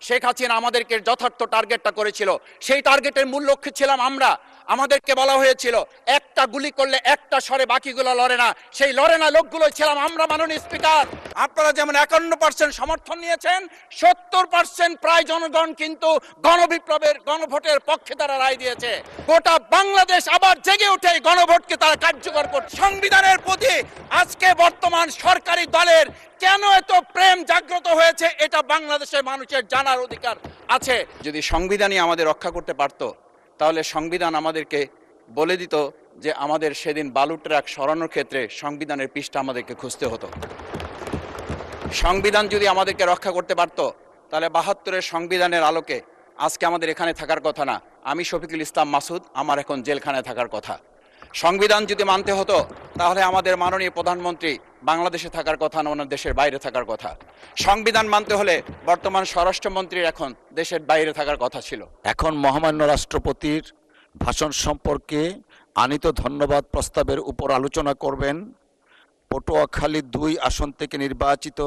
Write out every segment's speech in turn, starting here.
শেখ হাসিনা আমাদেরকে যথার্থ টার্গেটটা করেছিল, সেই টার্গেটের মূল লক্ষ্য ছিলাম আমরা। আমাদেরকে বলা হয়েছিল একটা গুলি করলে একটা সরে বাকিগুলো লড়ে না, সেই লড়ে না লোকগুলো ছিলাম আমরা। মাননীয় স্পিকার, আপনারা যেমন 51% সমর্থন নিয়েছেন, 70% প্রায় জনগণ কিন্তু গণবিপ্লবের গণভোটের পক্ষে তারা রায় দিয়েছে। গোটা বাংলাদেশ আবার জেগে উঠে গণভোটকে তারা কার্যকর করছে। সংবিধানের প্রতি আজকে বর্তমান সরকারি দলের কেন এত প্রেম জাগ্রত হয়েছে, এটা বাংলাদেশের মানুষের জানার অধিকার আছে। যদি সংবিধানই আমাদের রক্ষা করতে পারত, তাহলে সংবিধান আমাদেরকে বলে দিত যে আমাদের সেদিন বালু ট্রাক সরানোর ক্ষেত্রে সংবিধানের পৃষ্ঠা আমাদেরকে খুঁজতে হতো। সংবিধান যদি আমাদেরকে রক্ষা করতে পারত, তাহলে 72-এর সংবিধানের আলোকে আজকে আমাদের এখানে থাকার কথা না। আমি শফিকুল ইসলাম মাসুদ, আমার এখন জেলখানায় থাকার কথা। সংবিধান যদি মানতে হতো, তাহলে আমাদের মাননীয় প্রধানমন্ত্রী বাংলাদেশে থাকার কথা না, ওনার দেশের বাইরে থাকার কথা। সংবিধান মানতে হলে বর্তমান স্বরাষ্ট্রমন্ত্রীর এখন দেশের বাইরে থাকার কথা ছিল। এখন মহামান্য রাষ্ট্রপতির ভাষণ সম্পর্কে আনীত ধন্যবাদ প্রস্তাবের উপর আলোচনা করবেন পটুয়াখালী 2 আসন থেকে নির্বাচিত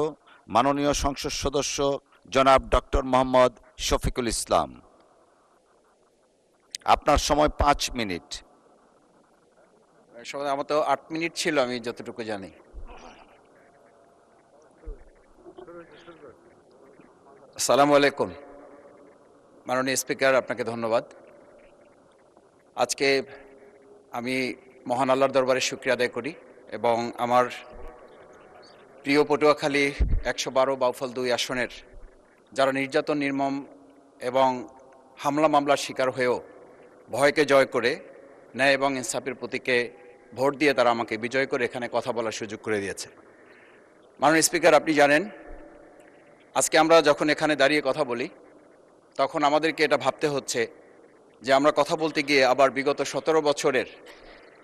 মাননীয় সংসদ সদস্য জনাব ডক্টর মোহাম্মদ শফিকুল ইসলাম। আপনার সময় 5 মিনিট। আমার তো 8 মিনিট ছিল, আমি যতটুকু জানি। আসসালামু আলাইকুম। মাননীয় স্পিকার, আপনাকে ধন্যবাদ। আজকে আমি মহান আল্লাহর দরবারে শুকরিয়া আদায় করি এবং আমার প্রিয় পটুয়াখালী 112 বাউফল 2 আসনের যারা নির্যাতন, নির্মম এবং হামলা মামলার শিকার হয়েও ভয়কে জয় করে ন্যায় এবং ইনসাফের প্রতীকে ভোট দিয়ে তারা আমাকে বিজয় করে এখানে কথা বলার সুযোগ করে দিয়েছে। মাননীয় স্পিকার, আপনি জানেন আজকে আমরা যখন এখানে দাঁড়িয়ে কথা বলি, তখন আমাদেরকে এটা ভাবতে হচ্ছে যে আমরা কথা বলতে গিয়ে আবার বিগত 17 বছরের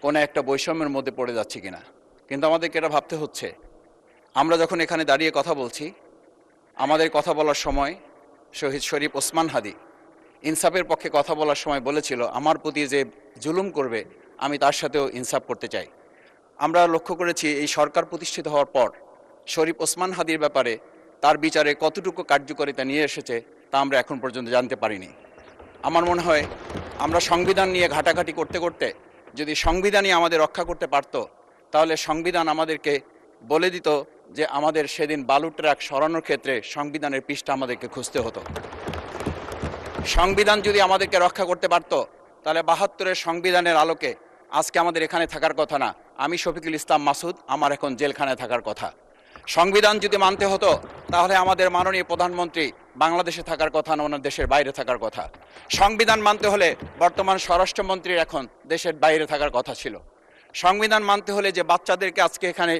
কোনো একটা বৈষম্যের মধ্যে পড়ে যাচ্ছি কিনা। কিন্তু আমাদেরকে এটা ভাবতে হচ্ছে, আমরা যখন এখানে দাঁড়িয়ে কথা বলছি, আমাদের কথা বলার সময় শহীদ শরীফ ওসমান হাদি ইনসাফের পক্ষে কথা বলার সময় বলেছিল, আমার প্রতি যে জুলুম করবে আমি তার সাথেও ইনসাফ করতে চাই। আমরা লক্ষ্য করেছি এই সরকার প্রতিষ্ঠিত হওয়ার পর শরীফ ওসমান হাদির ব্যাপারে তার বিচারে কতটুকু কার্যকারিতা নিয়ে এসেছে তা আমরা এখন পর্যন্ত জানতে পারিনি। আমার মনে হয় আমরা সংবিধান নিয়ে ঘাটাঘাটি করতে করতে যদি সংবিধানই আমাদের রক্ষা করতে পারত, তাহলে সংবিধান আমাদেরকে বলে দিত যে আমাদের সেদিন বালু ট্রাক সরানোর ক্ষেত্রে সংবিধানের পৃষ্ঠা আমাদেরকে খুঁজতে হতো। সংবিধান যদি আমাদেরকে রক্ষা করতে পারত, তাহলে 72-এর সংবিধানের আলোকে আজকে আমাদের এখানে থাকার কথা না। আমি শফিকুল ইসলাম মাসুদ, আমার এখন জেলখানায় থাকার কথা। সংবিধান যদি মানতে হতো, তাহলে আমাদের মাননীয় প্রধানমন্ত্রী বাংলাদেশে থাকার কথা না, ওনার দেশের বাইরে থাকার কথা। সংবিধান মানতে হলে বর্তমান স্বরাষ্ট্রমন্ত্রীর এখন দেশের বাইরে থাকার কথা ছিল। সংবিধান মানতে হলে যে বাচ্চাদেরকে আজকে এখানে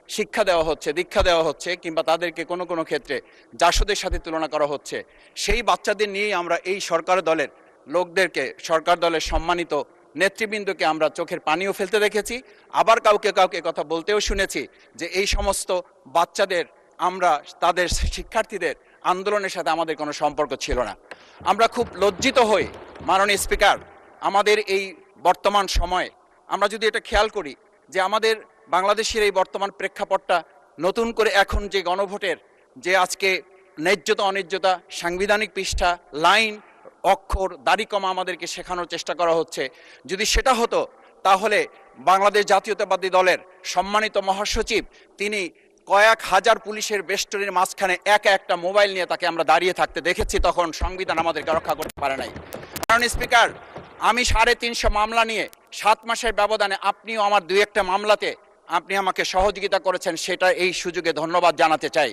শিক্ষা দেওয়া হচ্ছে, দীক্ষা দেওয়া হচ্ছে, কিংবা তাদেরকে কোনো কোনো ক্ষেত্রে জাসদের সাথে তুলনা করা হচ্ছে, সেই বাচ্চাদের নিয়েই আমরা এই সরকার দলের লোকদেরকে, সরকার দলের সম্মানিত নেতৃবৃন্দকে আমরা চোখের পানিও ফেলতে দেখেছি, আবার কাউকে কাউকে কথা বলতেও শুনেছি যে এই সমস্ত বাচ্চাদের, আমরা তাদের শিক্ষার্থীদের আন্দোলনের সাথে আমাদের কোনো সম্পর্ক ছিল না। আমরা খুব লজ্জিত হই মাননীয় স্পিকার, আমাদের এই বর্তমান সময়ে আমরা যদি এটা খেয়াল করি যে আমাদের বাংলাদেশের এই বর্তমান প্রেক্ষাপটটা নতুন করে এখন যে গণভোটের যে আজকে ন্যায্যতা অন্যায্যতা, সাংবিধানিক পৃষ্ঠা, লাইন, অক্ষর, দাড়িকমা আমাদেরকে শেখানোর চেষ্টা করা হচ্ছে, যদি সেটা হতো তাহলে বাংলাদেশ জাতীয়তাবাদী দলের সম্মানিত মহাসচিব তিনি কয়েক হাজার পুলিশের বেষ্টনীর মাঝখানে একা একটা মোবাইল নিয়ে তাকে আমরা দাঁড়িয়ে থাকতে দেখেছি, তখন সংবিধান আমাদেরকে রক্ষা করতে পারে নাই। কারণ স্পিকার, আমি 350 মামলা নিয়ে 7 মাসের ব্যবধানে, আপনিও আমার 2-1টা মামলাতে আপনি আমাকে সহযোগিতা করেছেন, সেটা এই সুযোগে ধন্যবাদ জানাতে চাই।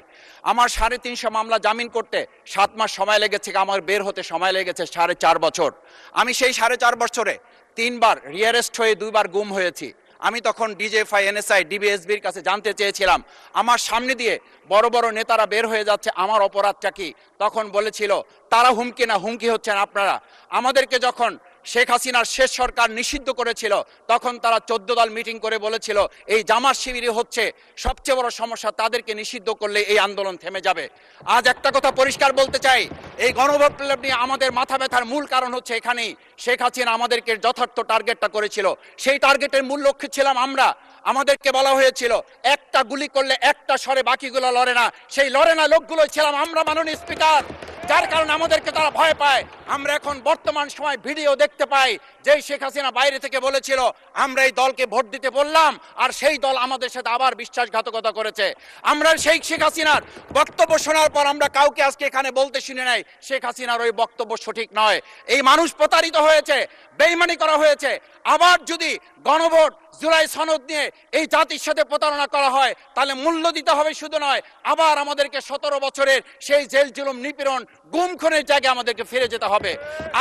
আমার 350 মামলা জামিন করতে 7 মাস সময় লেগেছে, আমার বের হতে সময় লেগেছে 4.5 বছর। আমি সেই 4.5 বছরে 3 বার রিয়ারেস্ট হয়ে 2 বার গুম হয়েছি। আমি তখন ডিজিএফআই, এনএসআই, ডিবিএসবির কাছে জানতে চেয়েছিলাম আমার সামনে দিয়ে বড় বড় নেতারা বের হয়ে যাচ্ছে, আমার অপরাধটা কি? তখন বলেছিল তারা হুমকি না, হুমকি হচ্ছেন আপনারা। আমাদেরকে যখন শেখ হাসিনার শেষ সরকার নিষিদ্ধ করেছিল, তখন তারা 14 দল মিটিং করে বলেছিল এই জামাত শিবিরই হচ্ছে সবচেয়ে বড় সমস্যা, তাদেরকে নিষিদ্ধ করলে এই আন্দোলন থেমে যাবে। আজ একটা কথা পরিষ্কার বলতে চাই, এই গণবিপ্লব নিয়ে আমাদের মাথা ব্যথার মূল কারণ হচ্ছে এখানেই, শেখ হাসিনা আমাদেরকে যথার্থ টার্গেটটা করেছিল, সেই টার্গেটের মূল লক্ষ্য ছিলাম আমরা। আমাদেরকে বলা হয়েছিল একটা গুলি করলে একটা সরে বাকিগুলো লড়ে না, সেই লড়ে না লোকগুলো ছিলাম আমরা। মাননীয় স্পিকার, যার কারণে আমাদেরকে তারা ভয় পায়। আমরা এখন বর্তমান সময় ভিডিও দেখতে পাই যে শেখ হাসিনা বাইরে থেকে বলেছিল আমরা এই দলকে ভোট দিতে বললাম আর সেই দল আমাদের সাথে আবার বিশ্বাসঘাতকতা করেছে। আমরা সেই শেখ হাসিনার বক্তব্য শোনার পর আমরা কাউকে আজকে এখানে বলতে শুনে নাই শেখ হাসিনার ওই বক্তব্য সঠিক নয়। এই মানুষ প্রতারিত হয়েছে, বেইমানি করা হয়েছে। আবার যদি গণভোট জুলাই সনদ নিয়ে এই জাতির সাথে প্রতারণা করা হয় তাহলে মূল্য দিতে হবে শুধু নয়, আবার আমাদেরকে 17 বছরের সেই জেল জুলুম নিপীড়ন গুম খুনের জায়গায় আমাদেরকে ফিরে যেতে হবে।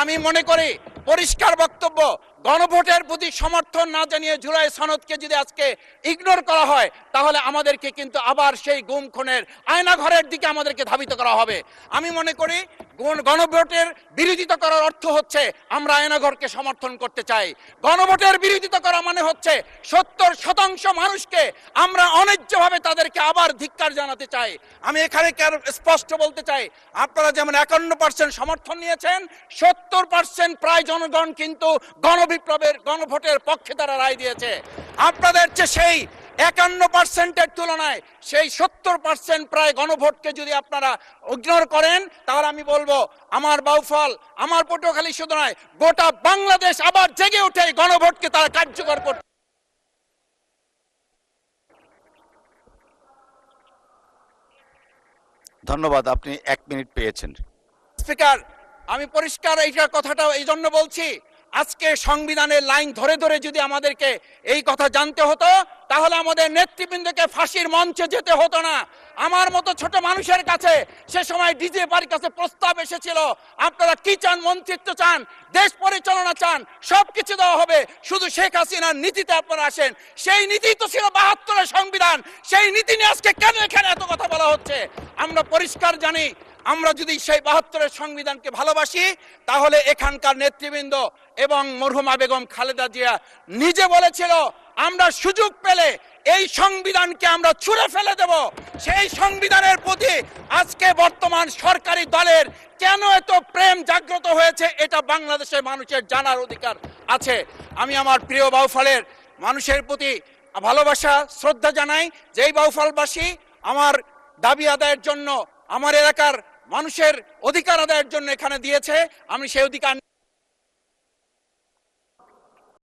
আমি মনে করি পরিষ্কার বক্তব্য, গণভোটের প্রতি সমর্থন না জানিয়ে জুলাই সনদকে যদি আজকে ইগনোর করা হয় তাহলে আমাদেরকে কিন্তু আবার সেই গুম খুনের আয়নাঘরের দিকে আমাদেরকে ধাবিত করা হবে। আমি মনে করি গণভোটের বিরোধিতা করার অর্থ হচ্ছে আমরা আয়নাঘরকে সমর্থন করতে চাই। গণভোটের বিরোধিতা করা মানে হচ্ছে 70% মানুষকে আমরা অন্যায্যভাবে তাদেরকে আবার ধিক্কার জানাতে চাই। আমি এখানে স্পষ্ট বলতে চাই, আপনারা যেমন 51% সমর্থন নিয়েছেন, 70% প্রায় জনগণ কিন্তু গণবিপ্লবের গণভোটের পক্ষে তারা রায় দিয়েছে। আপনাদের চেয়ে সেই 51%-এর তুলনায় সেই 70% প্রায় গণভোটকে যদি আপনারা ইগনোর করেন তাহলে আমি বলবো আমার বাউফল, আমার পটুয়াখালী শুধু নয় গোটা বাংলাদেশ আবার জেগে উঠে এই গণভোটকে তারা কার্যকর করতে। ধন্যবাদ, আপনি 1 মিনিট পেয়েছেন। স্পিকার, আমি পরিষ্কার এইটার কথাটা এই জন্য বলছি, আজকে সংবিধানের লাইন ধরে ধরে যদি আমাদেরকে এই কথা জানতে হতো তাহলে আমাদের নেতৃবৃন্দকে ফাঁসির মঞ্চে যেতে হতো না। আমার মতো ছোট মানুষের কাছে সে সময় ডিজিএফআর কাছে প্রস্তাব এসেছিল, আপনারা কি চান, মন্ত্রিত্ব চান, দেশ পরিচালনা চান, সবকিছু দেওয়া হবে, শুধু শেখ হাসিনার নীতিতে আপনারা আসেন। সেই নীতি তো ছিল 72-এর সংবিধান, সেই নীতি নিয়ে আজকে কেন এখানে এত কথা বলা হচ্ছে? আমরা পরিষ্কার জানি, আমরা যদি সেই 72-এর সংবিধানকে ভালোবাসি তাহলে এখানকার নেতৃবৃন্দ এবং মরহুমা বেগম খালেদা জিয়া নিজে বলেছিল আমরা সুযোগ পেলে এই সংবিধানকে আমরা ছুঁড়ে ফেলে দেব। সেই সংবিধানের প্রতি আজকে বর্তমান সরকারি দলের কেন এত প্রেম জাগ্রত হয়েছে এটা বাংলাদেশের মানুষের জানার অধিকার আছে। আমি আমার প্রিয় বাউফলের মানুষের প্রতি ভালোবাসা শ্রদ্ধা জানাই, যেই বাউফলবাসী আমার দাবি আদায়ের জন্য, আমার এলাকার মানুষের অধিকার আদায়ের জন্য এখানে দিয়েছে, আমি সেই অধিকার